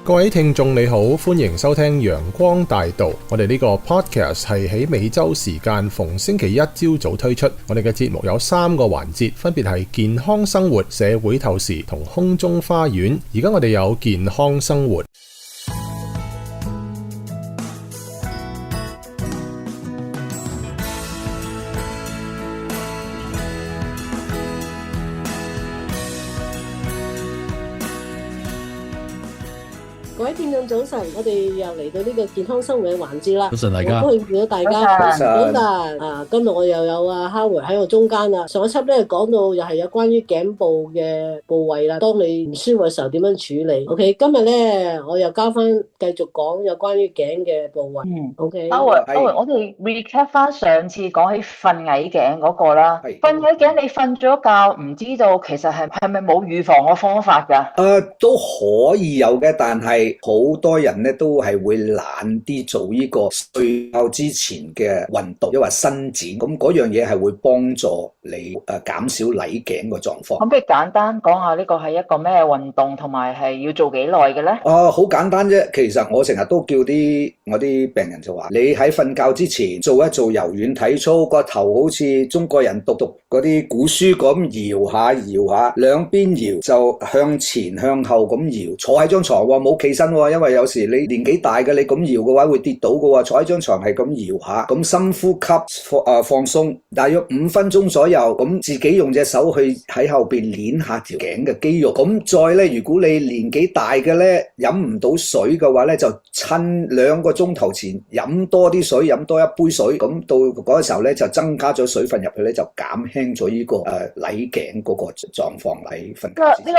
各位聽眾你好，歡迎收聽陽光大道。我哋呢個 podcast 係喺美洲時間逢星期一朝早推出。我哋嘅節目有3個環節，分別係健康生活、社會透視同空中花園。而家我哋有健康生活。各位聽眾早晨，我哋又嚟到呢個健康生活嘅環節啦。早晨大家，好高興見到大家。早晨，今日我又有Howard喺我中間啦。上一輯咧講到又係有關於頸部嘅部位啦。當你唔舒服嘅時候點樣處理 ？OK， 今日咧我又交翻繼續講有關於頸嘅部位。OK。Howard，我哋 recap 翻上次講起瞓矮頸嗰個啦。瞓矮頸你瞓咗覺，唔知道其實係咪冇預防嘅方法㗎？都可以有嘅，但係好多人咧都係會懶啲做呢個睡覺之前嘅運動，因為伸展，咁嗰樣嘢係會幫助你減少矮頸個狀況。可唔可以簡單講下呢個係一個咩運動，同埋係要做幾耐嘅咧？好簡單啫，其實我成日都叫我啲病人就話，你喺瞓覺之前做一做柔軟體操，個頭好似中國人讀嗰啲古書咁搖下搖下，兩邊搖就向前向後咁搖，坐喺張床喎，冇企身喎，因為有時你年紀大嘅，你咁搖嘅話會跌倒嘅喎，坐喺張床係咁搖下，咁深呼吸放鬆，大約5分鐘左右，咁自己用隻手去喺後邊捏下條頸嘅肌肉，咁再咧，如果你年紀大嘅咧飲唔到水嘅話咧，就趁2個鐘頭前飲多啲水，飲多1杯水，咁到嗰個時候咧就增加咗水分入去咧，就減輕咗呢個矮頸嗰個狀況喺瞓覺。呢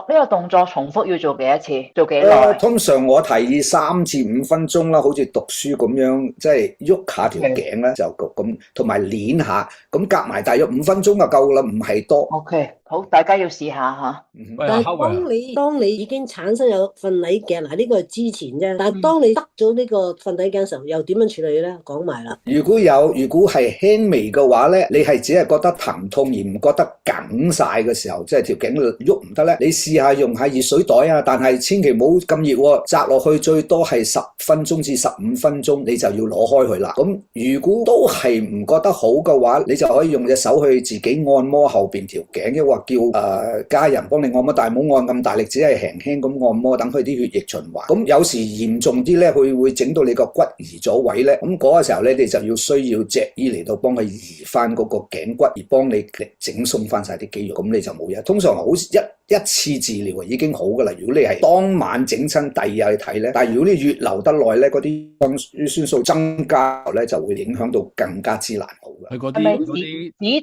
個動作重複要做幾多次？做幾耐？通常我提議3至5分鐘啦，好似讀書咁樣，即係喐下條頸咧，就咁，同埋捏下，咁夾埋大約5分鐘就夠啦，唔係多。OK， 好，大家要試下吓。但係當你已經產生有瞓矮頸，嗱呢個係之前啫。但係當你得咗呢個瞓矮頸嘅時候，又點樣處理咧？講埋啦。如果係輕微嘅話咧，你係只係覺得疼痛而唔覺得緊晒嘅時候，即係條頸喐唔得咧，你試下用下熱水袋啊，但係千祈唔好咁熱喎，扎落去最多係10分鐘至15分鐘，你就要攞開佢啦。咁如果都係唔覺得好嘅話，你就可以用隻手去自己按摩後邊條頸，抑或叫家人幫你按摩，但係唔好按咁大力，只係輕輕咁按摩，等佢啲血液循環。咁有時嚴重啲咧，佢會整到你個骨移咗位咧，咁嗰個時候咧，你就需要脊醫嚟到幫佢移翻嗰個頸骨，而幫你整鬆翻晒啲肌肉，咁你就冇嘢。通常好一次治療已經好噶啦。如果你係當晚整親，第二日去睇咧，但係如果你越留得耐咧，嗰啲乳酸素增加咧，就會影響到更加之難好嘅。係咪止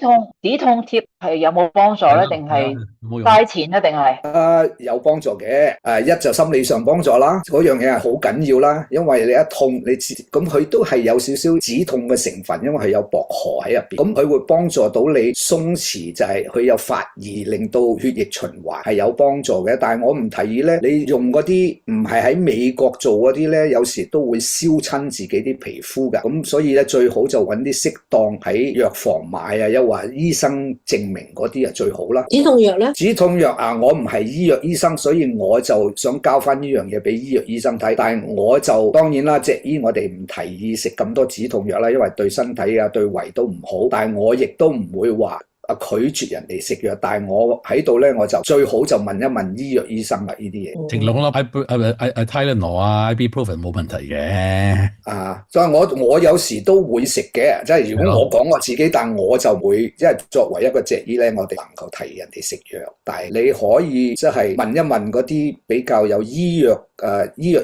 痛貼係有冇幫助咧？定係嘥錢咧？定係有幫助嘅。一就心理上幫助啦，嗰樣嘢係好緊要啦，因為你一痛咁佢都係有少少止痛嘅成分，因為係有薄荷喺入邊，咁佢會幫助到你鬆弛，就係佢有發熱，令到血液循環係有幫助嘅。但係我唔提議咧，你用嗰啲唔係喺美國做嗰啲咧，有時都會燒親自己啲皮膚㗎。咁所以咧，最好就揾啲適當喺藥房買啊，又話醫生證明嗰啲啊最好啦。止痛藥咧？止痛藥我唔係醫藥醫生，所以我就想交翻呢樣嘢俾醫藥醫生睇。但係我就當然啦，脊醫我哋唔提議食咁多止痛藥啦，因為對身體對胃都唔好。但係我亦都唔會話拒絕人哋食藥，但係我喺度咧，我就最好就問一問醫藥醫生啦，呢啲嘢。停兩粒Tylenol Ibuprofen 冇問題嘅。所以我有時都會食嘅，即係如果我講我自己，但我就會，因為作為一個脊醫咧，我哋能夠提人哋食藥，但係你可以即係問一問嗰啲比較有醫藥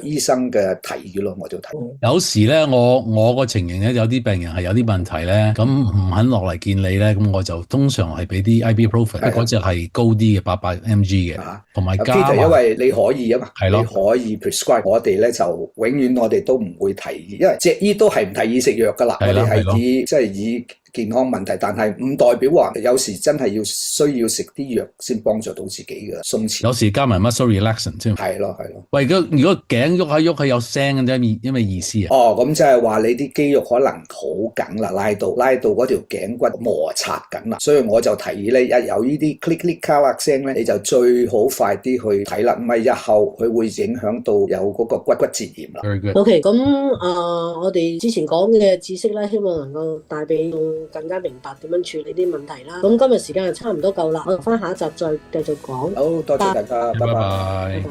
醫生嘅提議咯，我就睇。有時咧，我個情形咧，有啲病人係有啲問題咧，咁唔肯落嚟見你咧，咁我就通常係俾啲 Ibuprofen，嗰隻係高啲嘅800 mg 嘅，同埋加埋。因為你可以啊嘛，係咯，你可以 prescribe， 我哋咧就永遠我哋都唔會提議，因為脊醫都係唔提議食藥噶啦，我哋係以健康問題，但係唔代表話有時真係需要食啲藥先幫助到自己嘅鬆弛。有時加埋 muscle relaxation 啫。係咯。喂，如果頸喐下喐下有聲嘅啫，因咩意思啊？咁即係話你啲肌肉可能好緊啦，拉到嗰條頸骨摩擦緊啦，所以我就提議咧，一有呢啲 click 咔啦聲咧，你就最好快啲去睇啦，唔係日後佢會影響到有嗰個骨折炎啦。Very good. OK， 咁我哋之前講嘅知識咧，希望能夠帶俾你更加明白點樣處理啲問題啦。咁今日時間就差唔多夠啦，我哋翻下一集再繼續講。好，多謝大家，拜拜。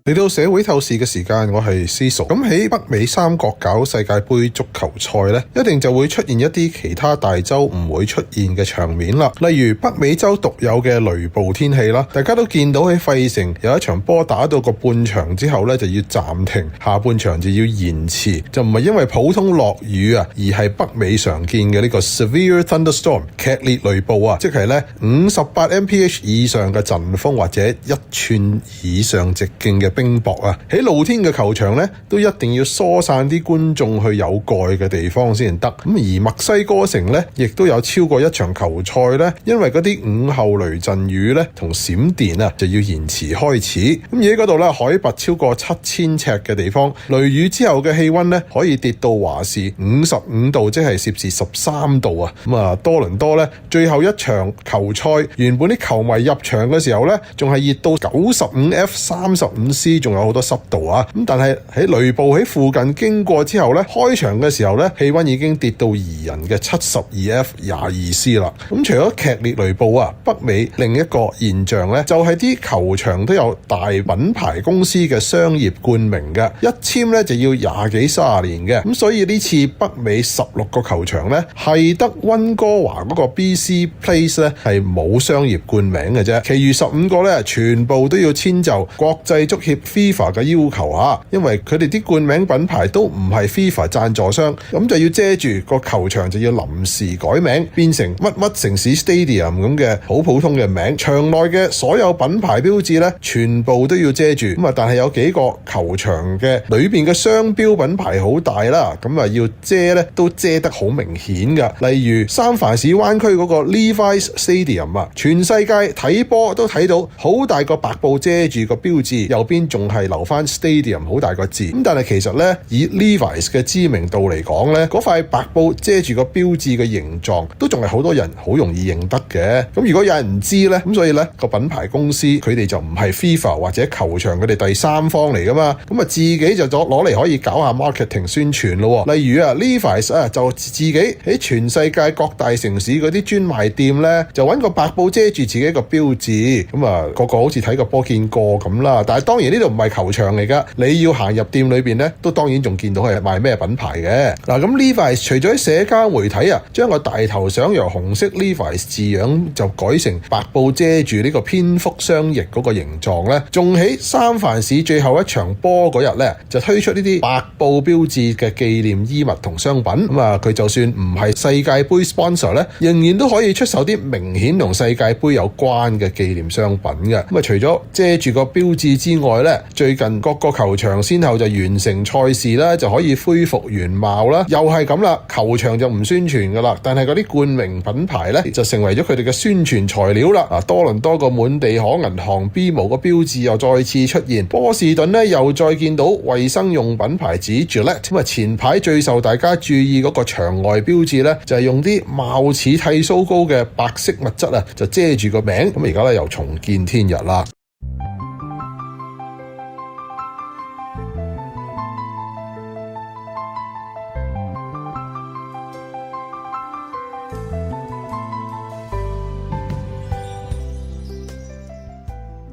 嚟到社會透視嘅時間，我係思熟。咁喺北美三國搞世界盃足球賽呢，一定就會出現一啲其他大洲唔會出現嘅場面啦。例如北美洲獨有嘅雷暴天氣啦，大家都見到喺費城有一場波打到個半場之後呢，就要暫停，下半場就要延遲，就唔係因為普通落雨啊，而係北美常見嘅呢個 severe thunderstorm 劇烈雷暴啊，即係呢58 mph 以上嘅陣風或者1寸以上直徑嘅冰雹啊，喺露天嘅球場咧，都一定要疏散啲觀眾去有蓋嘅地方先得。咁而墨西哥城咧，亦都有超過一場球賽咧，因為嗰啲午後雷陣雨咧同閃電啊，就要延遲開始。咁而喺嗰度咧，海拔超過7000尺嘅地方，雷雨之後嘅氣溫咧，可以跌到華氏55度，即係攝氏13度啊。咁啊，多倫多咧，最後一場球賽，原本啲球迷入場嘅時候咧，仲係熱到95F 35C。仲有好多濕度啊！咁但係喺雷暴喺附近經過之後咧，開場嘅時候咧，氣溫已經跌到宜人嘅72F 22C 啦。咁除咗劇烈雷暴啊，北美另一個現象咧，就係啲球場都有大品牌公司嘅商業冠名嘅，一簽咧就要20幾30年嘅。咁所以呢次北美16個球場咧，係得溫哥華嗰個 BC Place 咧係冇商業冠名嘅啫，其餘15個咧全部都要遷就國際足協 FIFA 嘅要求啊，因為佢哋啲冠名品牌都唔係 FIFA 贊助商，咁就要遮住個球場，就要臨時改名，變成乜乜城市 Stadium 咁嘅好普通嘅名。場內嘅所有品牌標誌咧，全部都要遮住。咁啊，但係有幾個球場嘅裏邊嘅商標品牌好大啦，咁啊要遮咧都遮得好明顯噶。例如三藩市灣區嗰個 Levi's Stadium 啊，全世界睇波都睇到好大個白布遮住個標誌，右邊仲係留翻 Stadium 好大個字。咁但係其實咧，以 Levi's 嘅知名度嚟講咧，嗰塊白布遮住個標誌嘅形狀都仲係好多人好容易認得嘅。咁如果有人唔知咧，咁所以咧個品牌公司佢哋就唔係 FIFA 或者球場佢哋第三方嚟噶嘛，咁啊自己就攞嚟可以搞下 marketing 宣傳咯。例如啊 Levi's 啊就自己喺全世界各大城市嗰啲專賣店咧，就揾個白布遮住自己個標誌，咁啊個個好似睇個波見過咁啦。但係當然呢度唔係球場嚟噶，你要行入店裏邊咧，都當然仲見到係賣咩品牌嘅。嗱，咁 Levi's 除咗喺社交媒體啊，將個大頭相由紅色 Levi's 字樣就改成白布遮住呢個蝙蝠雙翼嗰個形狀咧，仲喺三藩市最後一場波嗰日咧，就推出呢啲白布標誌嘅紀念衣物同商品。咁啊，佢就算唔係世界盃 sponsor 咧，仍然都可以出售啲明顯同世界盃有關嘅紀念商品嘅。咁啊，除咗遮住個標誌之外咧，最近各個球場先後就完成賽事啦，就可以恢復原貌啦。又係咁啦，球場就唔宣傳噶啦，但係嗰啲冠名品牌咧就成為咗佢哋嘅宣傳材料啦。啊，多倫多個滿地可銀行 B 模個標誌又再次出現，波士頓咧又再見到衛生用品牌子 Gillette。咁啊，前排最受大家注意嗰個場外標誌咧，就係用啲貌似剃鬚膏嘅白色物質啊，就遮住個名。咁而家咧又重見天日啦。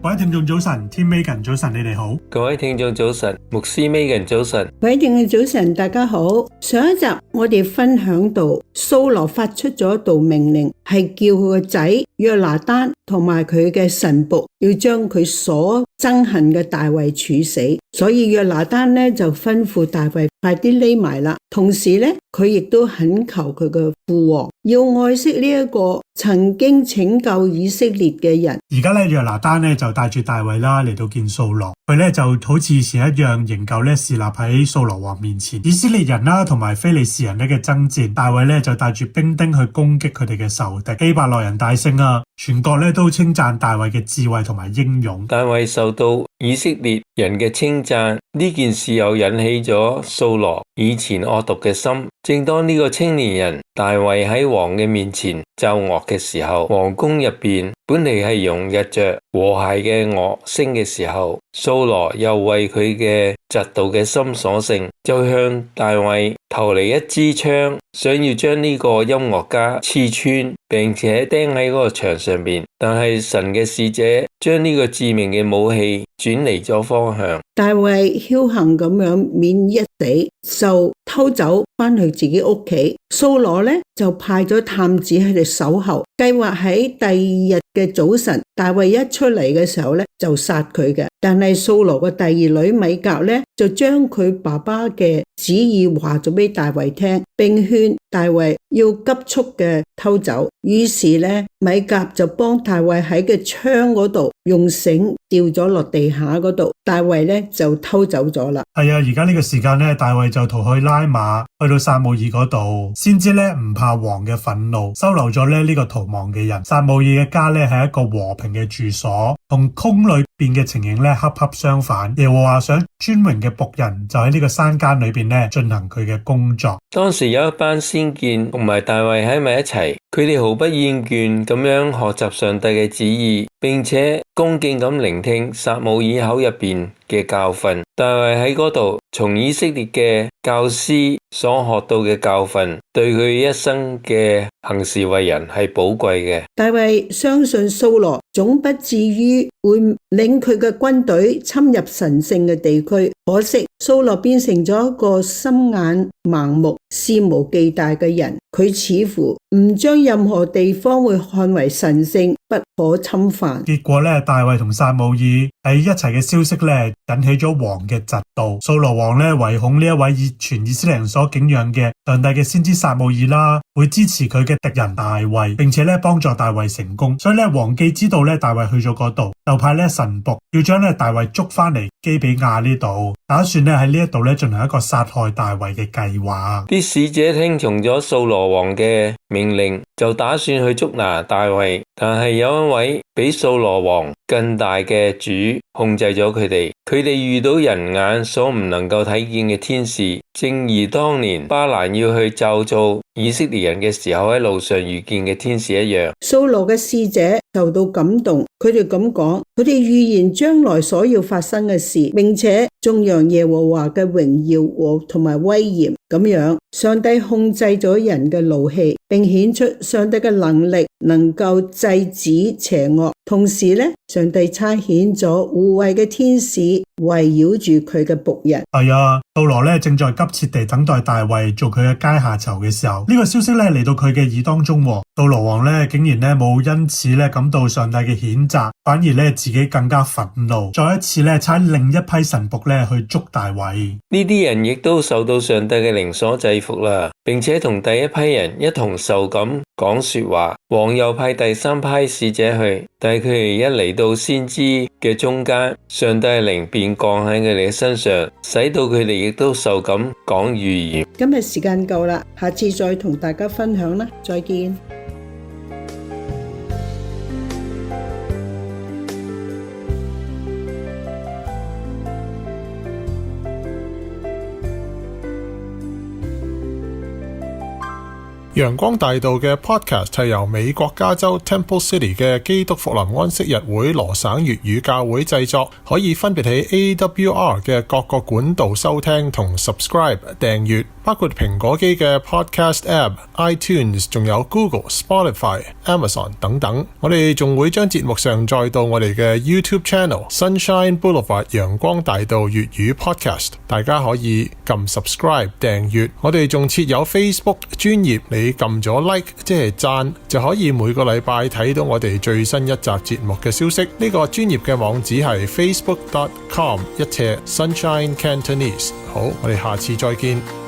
各位聽眾早晨，天 Megan 早晨，你哋好。各位聽眾早晨，牧師 Megan 早晨。各位聽眾早晨，大家好。上一集我哋分享到掃羅發出咗一道命令，係叫佢個仔約拿單同埋佢嘅臣僕要將佢所憎恨嘅大衛處死。所以約拿單呢就吩咐大衛快啲匿埋啦。同時咧，佢亦都懇求佢嘅父王要愛惜呢一個曾經拯救以色列嘅人。而家咧，約拿單咧就帶住大衛啦嚟到見掃羅，佢咧就好似以前一樣，仍舊咧侍立喺掃羅王面前。以色列人啦同埋非利士人咧嘅爭戰，大衛咧就帶住兵丁去攻擊佢哋嘅仇敵。希伯來人大勝啊！全國咧都稱讚大衛嘅智慧同埋英勇。大衛受到以色列人嘅稱讚，呢件事又引起咗掃羅以前惡毒嘅心。正當呢個青年人大衛喺王嘅面前奏樂嘅時候，皇宮入邊本嚟係融入着和諧嘅樂聲嘅時候，掃羅又為佢嘅嫉妒嘅心所勝，就向大衛投嚟一支槍，想要將呢個音樂家刺穿，並且釘喺嗰個牆上邊。但係神嘅使者將呢個致命嘅武器轉離咗方向。大衛僥倖咁樣免一死，就偷走翻去自己屋企。掃羅咧就派咗探子喺度守候，計劃喺第二日嘅早晨，大衛一出嚟嘅時候咧就殺佢嘅。但係掃羅嘅第二女米甲咧就將佢爸爸嘅旨意話咗俾大衛聽，並勸大衛要急速嘅偷走。於是咧米甲就幫大衛喺個窗嗰度用繩吊咗落地下嗰度，大衛咧就偷走咗啦。係啊，而家呢個時間咧，大衛就逃去拉馬，去到撒母耳嗰度，先知咧唔怕王嘅憤怒，收留咗咧呢個逃亡嘅人。撒母耳嘅家咧係一個和平嘅住所，同宮裏邊嘅情形咧恰恰相反。耶和華想尊榮嘅僕人就喺呢個山間裏邊咧進行佢嘅工作。當時有一班先見同埋大衛喺埋一齊，佢哋毫不厭倦咁樣學習上帝嘅旨意，並且恭敬咁聆聽撒母耳口入邊嘅教訓。大衛喺嗰度從以色列嘅教師所學到嘅教訓，對佢一生嘅行事為人係寶貴嘅。大衛相信掃羅總不至於會領佢嘅軍隊侵入神聖嘅地區，可惜掃羅變成咗一個心眼盲目、肆無忌憚嘅人。佢似乎唔將任何地方會看為神聖不可侵犯。結果咧，大衛同撒母耳喺一齊嘅消息咧，引起咗王嘅嫉妒。掃羅王咧唯恐呢一位全以色列人所敬仰嘅上帝嘅先知撒母耳啦，會支持佢嘅敵人大衛，並且咧幫助大衛成功。所以咧，王既知道咧大衛去咗嗰度，就派咧神僕要將咧大衛捉翻嚟基比亞呢度，打算咧喺呢一度咧進行一個殺害大衛嘅計劃。啲使者聽從咗掃羅王嘅命令，就打算去捉拿大衛，但係有一位比掃羅王更大嘅主控制咗佢哋。佢哋遇到人眼所唔能夠睇見嘅天使，正如當年巴蘭要去咒詛以色列人嘅時候喺路上遇見嘅天使一樣。掃羅嘅使者受到感動，佢哋咁講，佢哋預言將來所要發生嘅事，並且頌揚耶和華嘅榮耀和同埋威嚴。咁樣，上帝控制咗人嘅怒氣，並顯出上帝嘅能力，能夠制止邪惡。同時咧，上帝差遣咗護衛嘅天使圍繞住佢嘅僕人。係啊，掃羅咧正在急切地等待大衛做佢嘅階下囚嘅時候，呢個消息咧嚟到佢嘅耳當中。掃羅王咧竟然咧冇因此咧感到上帝嘅譴責，反而咧自己更加憤怒，再一次咧差另一批神僕咧去捉大衛。呢啲人亦都受到上帝嘅靈所制服啦，並且同第一批人一同受感講說話。王又派第三批使者去，但係佢哋一嚟到先知嘅中間，上帝嘅靈便降喺佢哋嘅身上，使到佢哋亦都受感講預言。今日時間夠啦，下次再同大家分享啦，再見。陽光大道嘅 podcast 係由美國加州 Temple City 嘅基督復臨安息日會羅省粵語教會製作，可以分別喺 AWR 嘅各個管道收聽同 subscribe 訂閱，包括蘋果機嘅 podcast app、iTunes， 仲有 Google、Spotify、Amazon 等等。我哋仲會將節目上載到我哋嘅 YouTube Channel Sunshine Boulevard 陽光大道粵語 podcast， 大家可以撳 subscribe 訂閱。我哋仲設有 Facebook 專頁，你你撳咗 like 即係讚，就可以每個禮拜睇到我哋最新一集節目嘅消息。呢個專頁嘅網址係 facebook.com/Sunshine Cantonese。好，我哋下次再見。